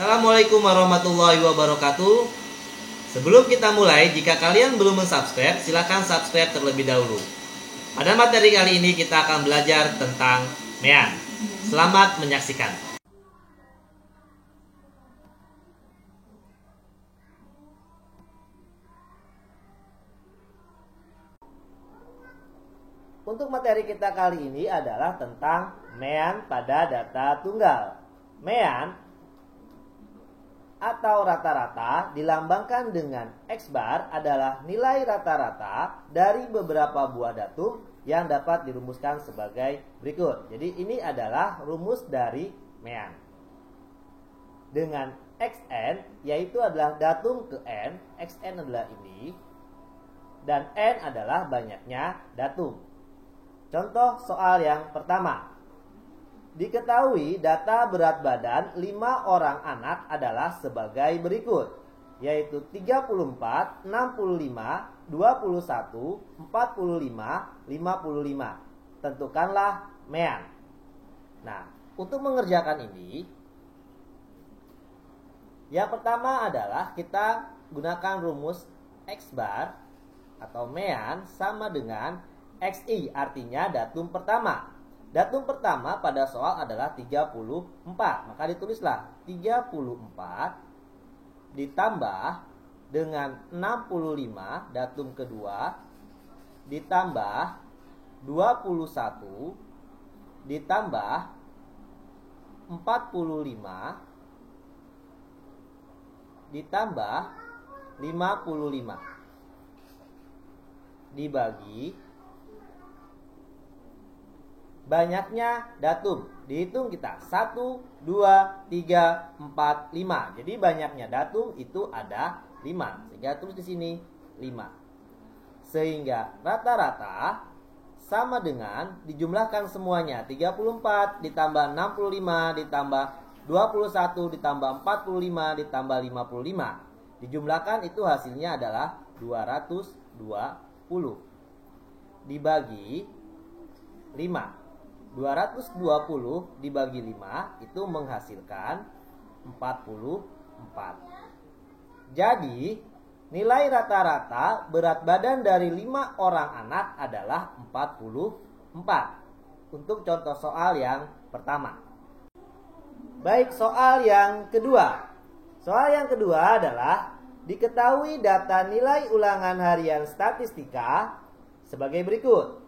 Assalamualaikum warahmatullahi wabarakatuh. Sebelum kita mulai, jika kalian belum subscribe, silakan subscribe terlebih dahulu. Pada materi kali ini kita akan belajar tentang mean. Selamat menyaksikan. Untuk materi kita kali ini adalah tentang mean pada data tunggal. Mean atau rata-rata dilambangkan dengan X bar adalah nilai rata-rata dari beberapa buah datum yang dapat dirumuskan sebagai berikut. Jadi ini adalah rumus dari mean. Dengan Xn yaitu adalah datum ke n, Xn adalah ini, dan n adalah banyaknya datum. Contoh soal yang pertama. Diketahui data berat badan 5 orang anak adalah sebagai berikut, yaitu 34, 65, 21, 45, 55. Tentukanlah mean. Nah, untuk mengerjakan ini, yang pertama adalah kita gunakan rumus X bar atau mean sama dengan XI, artinya datum pertama. Datum pertama pada soal adalah 34. Maka ditulislah 34 ditambah dengan 65 datum kedua, ditambah 21 ditambah 45 ditambah 55 dibagi banyaknya datum. Dihitung kita 1, 2, 3, 4, 5. Jadi banyaknya datum itu ada 5. Sehingga tulis di sini 5. Sehingga rata-rata sama dengan dijumlahkan semuanya. 34 ditambah 65 ditambah 21 ditambah 45 ditambah 55. Dijumlahkan itu hasilnya adalah 220. Dibagi 5. 220 dibagi 5 itu menghasilkan 44. Jadi nilai rata-rata berat badan dari 5 orang anak adalah 44. Untuk contoh soal yang pertama. Baik, soal yang kedua. Soal yang kedua adalah diketahui data nilai ulangan harian statistika sebagai berikut.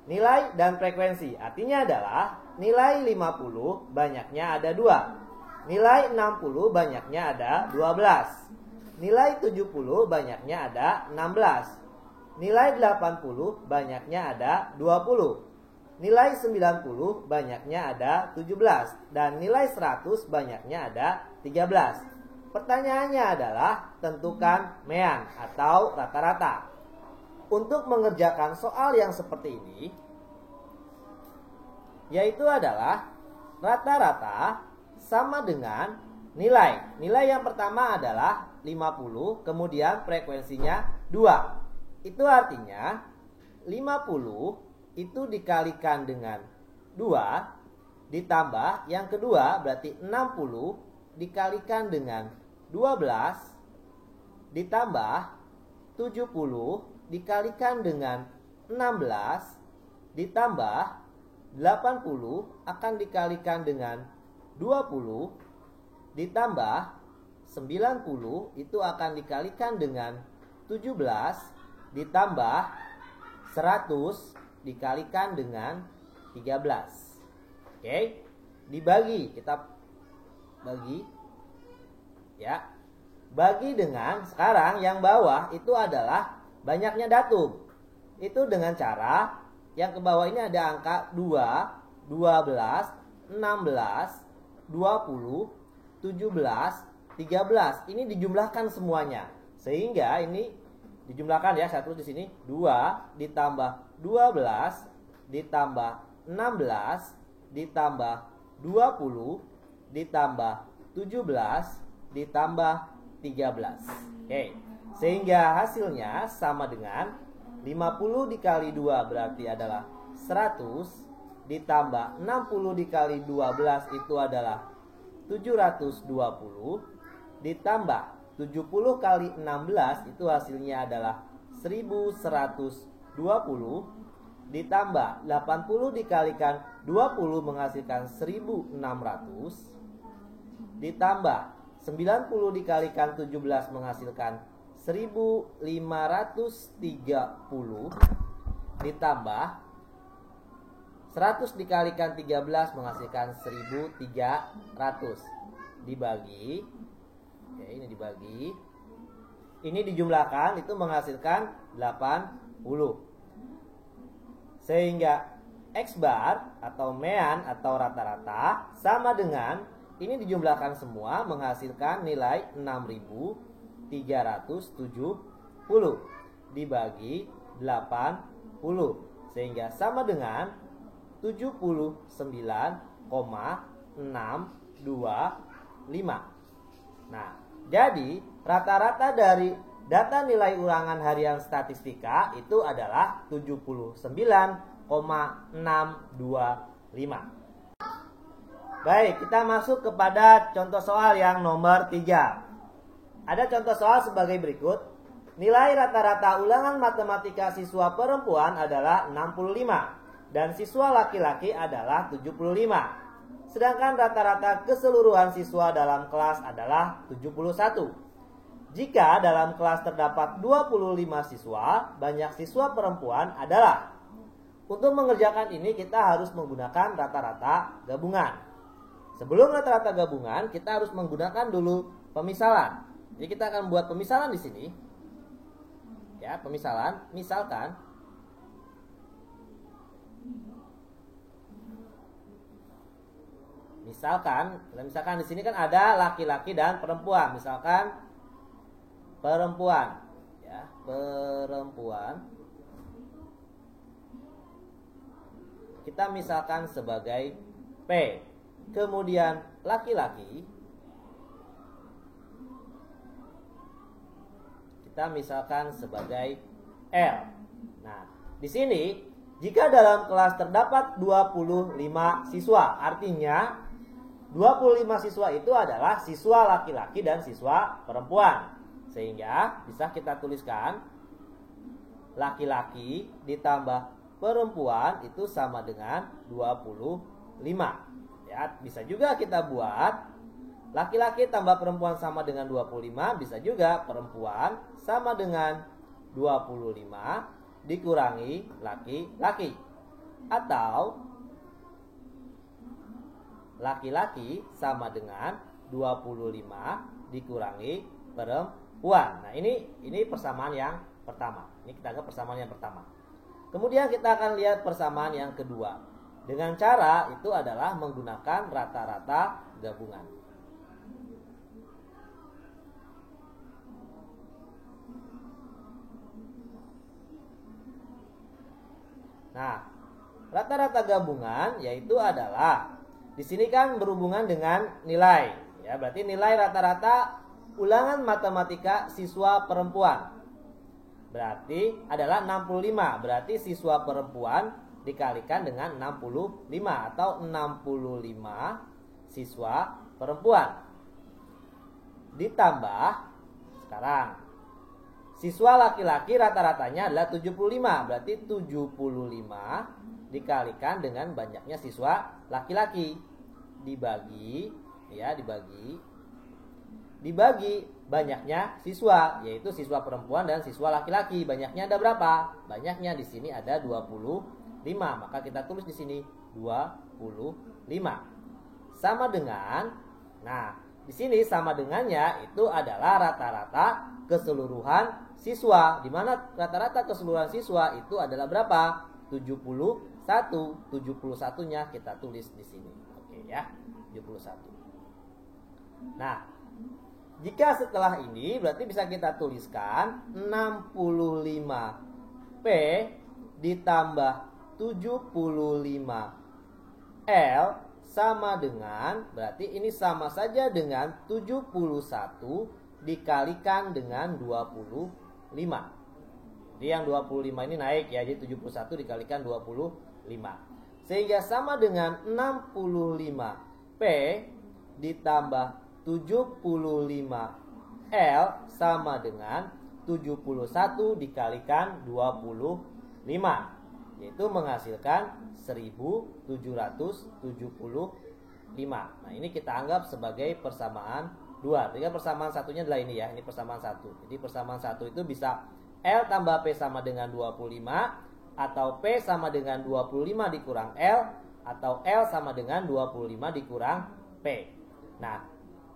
Nilai dan frekuensi artinya adalah nilai 50 banyaknya ada 2, nilai 60 banyaknya ada 12, nilai 70 banyaknya ada 16, nilai 80 banyaknya ada 20, nilai 90 banyaknya ada 17, dan nilai 100 banyaknya ada 13. Pertanyaannya adalah tentukan mean atau rata-rata. Untuk mengerjakan soal yang seperti ini, yaitu adalah rata-rata sama dengan nilai. Nilai yang pertama adalah 50, kemudian frekuensinya 2. Itu artinya 50 itu dikalikan dengan 2, ditambah yang kedua berarti 60 dikalikan dengan 12, ditambah 70 dikalikan dengan 16 ditambah 80 akan dikalikan dengan 20 ditambah 90 itu akan dikalikan dengan 17 ditambah 100 dikalikan dengan 13. Oke, dibagi, kita bagi ya. Bagi dengan sekarang yang bawah itu adalah banyaknya datum. Itu dengan cara yang ke bawah ini ada angka 2, 12, 16, 20, 17, 13. Ini dijumlahkan semuanya. Sehingga ini dijumlahkan ya, satu di sini 2 ditambah 12 ditambah 16 ditambah 20 ditambah 17 ditambah 13. Oke. Sehingga hasilnya sama dengan 50 dikali 2 berarti adalah 100 ditambah 60 dikali 12 itu adalah 720 ditambah 70 kali 16 itu hasilnya adalah 1120 ditambah 80 dikalikan 20 menghasilkan 1600 ditambah 90 dikalikan 17 menghasilkan 1530 ditambah 100 dikalikan 13 menghasilkan 1300 dibagi, oke, ini dibagi, ini dijumlahkan itu menghasilkan 80. Sehingga X bar atau mean atau rata-rata sama dengan ini dijumlahkan semua menghasilkan nilai 6370 dibagi 80 sehingga sama dengan 79,625. Nah, jadi rata-rata dari data nilai ulangan harian statistika itu adalah 79,625. Baik, kita masuk kepada contoh soal yang nomor 3. Ada contoh soal sebagai berikut. Nilai rata-rata ulangan matematika siswa perempuan adalah 65 dan siswa laki-laki adalah 75. Sedangkan rata-rata keseluruhan siswa dalam kelas adalah 71. Jika dalam kelas terdapat 25 siswa, banyak siswa perempuan adalah. Untuk mengerjakan ini kita harus menggunakan rata-rata gabungan. Sebelum rata-rata gabungan, kita harus menggunakan dulu pemisalan. Jadi kita akan buat pemisalan di sini. Ya, pemisalan. Misalkan di sini kan ada laki-laki dan perempuan. Misalkan perempuan, ya, perempuan. Kita misalkan sebagai P. Kemudian laki-laki kita misalkan sebagai L. Nah, di sini jika dalam kelas terdapat 25 siswa, artinya 25 siswa itu adalah siswa laki-laki dan siswa perempuan. Sehingga bisa kita tuliskan laki-laki ditambah perempuan itu sama dengan 25. Ya, bisa juga kita buat laki-laki tambah perempuan sama dengan 25, bisa juga perempuan sama dengan 25 dikurangi laki-laki. Atau laki-laki sama dengan 25 dikurangi perempuan. Nah, ini persamaan yang pertama. Ini kita anggap persamaan yang pertama. Kemudian kita akan lihat persamaan yang kedua. Dengan cara itu adalah menggunakan rata-rata gabungan. Nah, rata-rata gabungan yaitu adalah di sini kan berhubungan dengan nilai. Ya, berarti nilai rata-rata ulangan matematika siswa perempuan. Berarti adalah 65. Berarti siswa perempuan dikalikan dengan 65 atau 65 siswa perempuan. Ditambah sekarang siswa laki-laki rata-ratanya adalah 75. Berarti 75 dikalikan dengan banyaknya siswa laki-laki dibagi banyaknya siswa, yaitu siswa perempuan dan siswa laki-laki. Banyaknya ada berapa? Banyaknya di sini ada 25. Maka kita tulis di sini 25. Sama dengan, nah, di sini sama dengannya itu adalah rata-rata keseluruhan siswa. Di mana rata-rata keseluruhan siswa itu adalah berapa? 71. 71-nya kita tulis di sini. Oke ya, 71. Nah, jika setelah ini berarti bisa kita tuliskan 65P ditambah 75 L sama dengan, berarti ini sama saja dengan 71 dikalikan dengan 25. Jadi yang 25 ini naik ya, jadi 71 dikalikan 25. Sehingga sama dengan 65P ditambah 75L sama dengan 71 dikalikan 25, yaitu menghasilkan 1775. Nah, ini kita anggap sebagai persamaan 2. Jadi persamaan satunya adalah ini ya, ini persamaan 1. Jadi persamaan 1 itu bisa L tambah P sama dengan 25, atau P sama dengan 25 dikurang L, atau L sama dengan 25 dikurang P. Nah,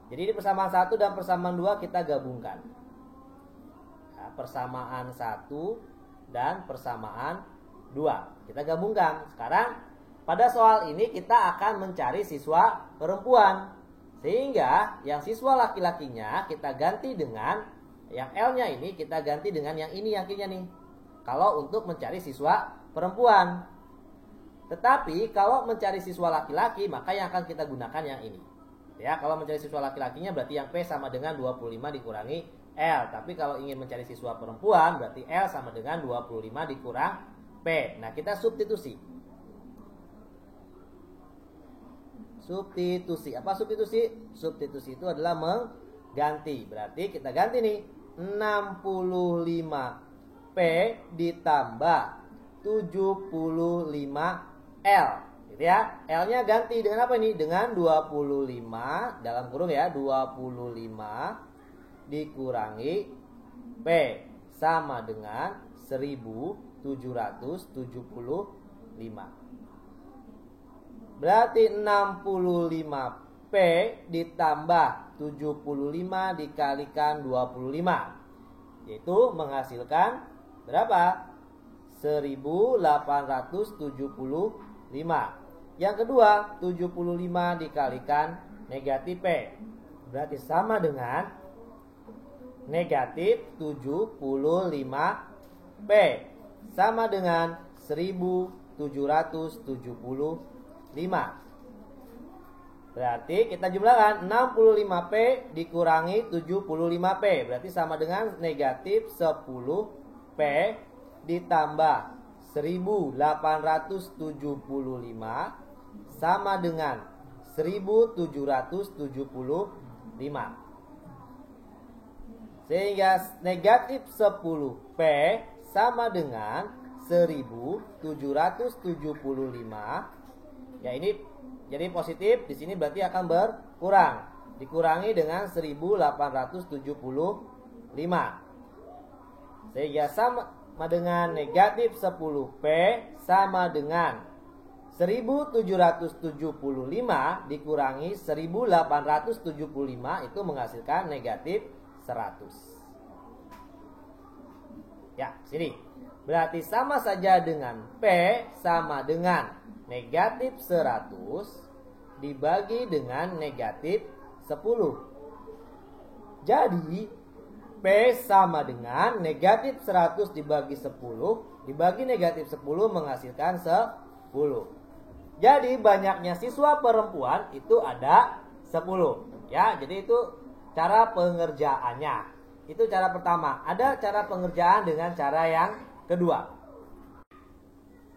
jadi di persamaan 1 dan persamaan 2 kita gabungkan. Nah, persamaan 1 dan persamaan 2 kita gabungkan. Sekarang pada soal ini kita akan mencari siswa perempuan, sehingga yang siswa laki-lakinya kita ganti dengan yang L-nya ini kita ganti dengan yang ini yang kirinya nih, kalau untuk mencari siswa perempuan. Tetapi kalau mencari siswa laki-laki maka yang akan kita gunakan yang ini. Ya, kalau mencari siswa laki-lakinya berarti yang P sama dengan 25 dikurangi L. Tapi kalau ingin mencari siswa perempuan berarti L sama dengan 25 dikurang P. Nah, kita substitusi. Substitusi. Apa substitusi? Substitusi itu adalah mengganti. Berarti kita ganti nih. 65P ditambah 75L. Gitu ya. L-nya ganti dengan apa ini? Dengan 25 dalam kurung ya, 25 dikurangi P sama dengan 1775. Berarti 65P ditambah 75 dikalikan 25, yaitu menghasilkan berapa? 1875. Yang kedua, 75 dikalikan negatif P, berarti sama dengan negatif 75P, sama dengan 1775. Berarti kita jumlahkan 65P dikurangi 75P, berarti sama dengan negatif 10P ditambah 1875 sama dengan 1775. Sehingga negatif 10P sama dengan 1775. Ya, ini jadi positif, di sini berarti akan berkurang. Dikurangi dengan 1875. Sehingga sama dengan negatif 10P sama dengan 1775 dikurangi 1875, itu menghasilkan negatif 100. Ya, sini. Berarti sama saja dengan P sama dengan negatif 100 dibagi dengan negatif 10. Jadi P sama dengan negatif 100 dibagi 10 dibagi negatif 10 menghasilkan 10. Jadi banyaknya siswa perempuan itu ada 10. Ya, jadi itu cara pengerjaannya. Itu cara pertama. Ada cara pengerjaan dengan cara yang kedua.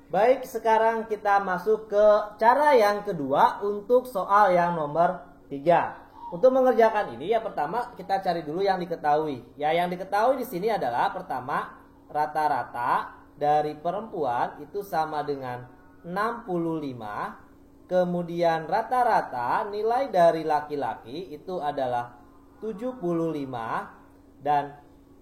Baik, sekarang kita masuk ke cara yang kedua untuk soal yang nomor 3. Untuk mengerjakan ini, yang pertama kita cari dulu yang diketahui. Ya, yang diketahui di sini adalah pertama, rata-rata dari perempuan itu sama dengan 65. Kemudian rata-rata nilai dari laki-laki itu adalah 75. Dan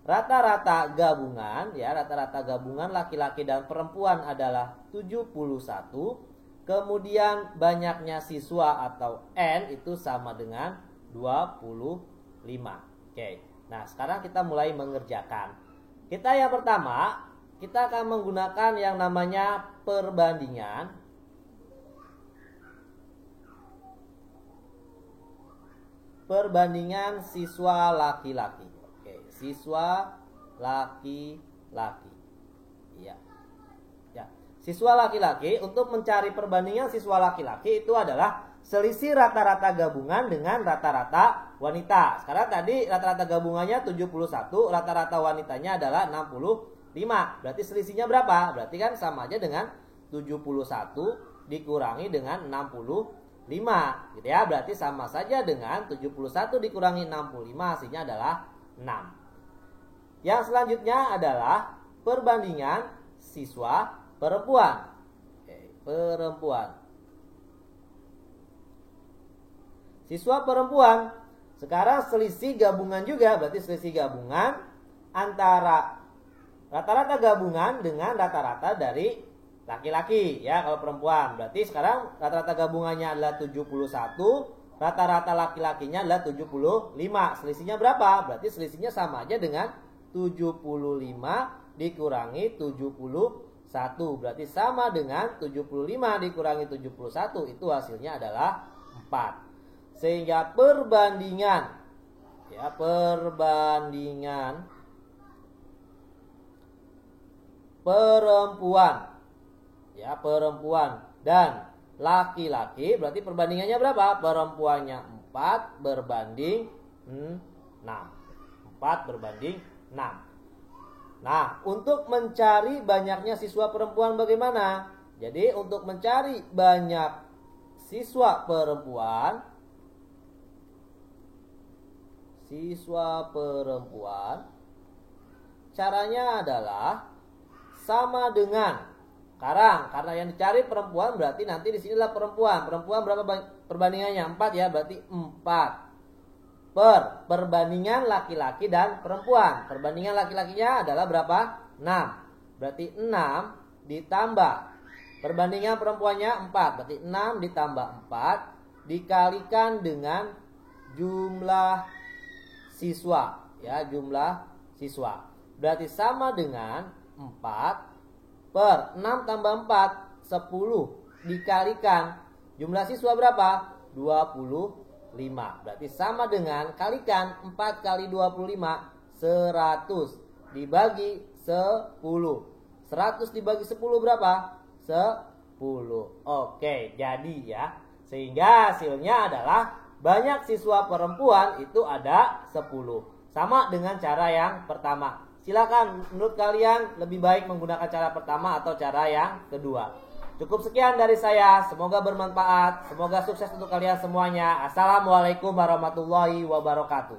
rata-rata gabungan, ya, rata-rata gabungan laki-laki dan perempuan adalah 71. Kemudian banyaknya siswa atau N itu sama dengan 25. Oke. Nah, sekarang kita mulai mengerjakan. Kita yang pertama, kita akan menggunakan yang namanya perbandingan. Perbandingan siswa laki-laki. Siswa laki-laki. Iya. Ya. Siswa laki-laki, untuk mencari perbandingan siswa laki-laki itu adalah selisih rata-rata gabungan dengan rata-rata wanita. Sekarang tadi rata-rata gabungannya 71, rata-rata wanitanya adalah 65. Berarti selisihnya berapa? Berarti kan sama aja dengan 71 dikurangi dengan 65. 5 gitu ya. Berarti sama saja dengan 71 dikurangi 65 hasilnya adalah 6. Yang selanjutnya adalah perbandingan siswa perempuan. Perempuan. Siswa perempuan. Sekarang selisih gabungan juga, berarti selisih gabungan antara rata-rata gabungan dengan rata-rata dari laki-laki ya kalau perempuan. Berarti sekarang rata-rata gabungannya adalah 71, rata-rata laki-lakinya adalah 75. Selisihnya berapa? Berarti selisihnya sama aja dengan 75 dikurangi 71. Berarti sama dengan 75 dikurangi 71, itu hasilnya adalah 4. Sehingga perbandingan ya, perbandingan perempuan ya, perempuan dan laki-laki, berarti perbandingannya berapa? Perempuannya 4 berbanding 6. 4 berbanding 6. Nah, untuk mencari banyaknya siswa perempuan bagaimana? Jadi untuk mencari banyak siswa perempuan, caranya adalah sama dengan sekarang, karena yang dicari perempuan berarti nanti di sinilah perempuan. Perempuan berapa perbandingannya? 4 ya, berarti 4 perbandingan laki-laki dan perempuan. Perbandingan laki-lakinya adalah berapa? 6. Berarti 6 ditambah perbandingan perempuannya 4. Berarti 6 ditambah 4 dikalikan dengan jumlah siswa ya, jumlah siswa. Berarti sama dengan 4 per 6 tambah 4 10 dikalikan jumlah siswa berapa? 25. Berarti sama dengan kalikan 4 kali 25 100 dibagi 10. 100 dibagi 10 berapa? 10. Oke, jadi ya. Sehingga hasilnya adalah banyak siswa perempuan itu ada 10. Sama dengan cara yang pertama. Silakan, menurut kalian lebih baik menggunakan cara pertama atau cara yang kedua? Cukup sekian dari saya. Semoga bermanfaat. Semoga sukses untuk kalian semuanya. Assalamualaikum warahmatullahi wabarakatuh.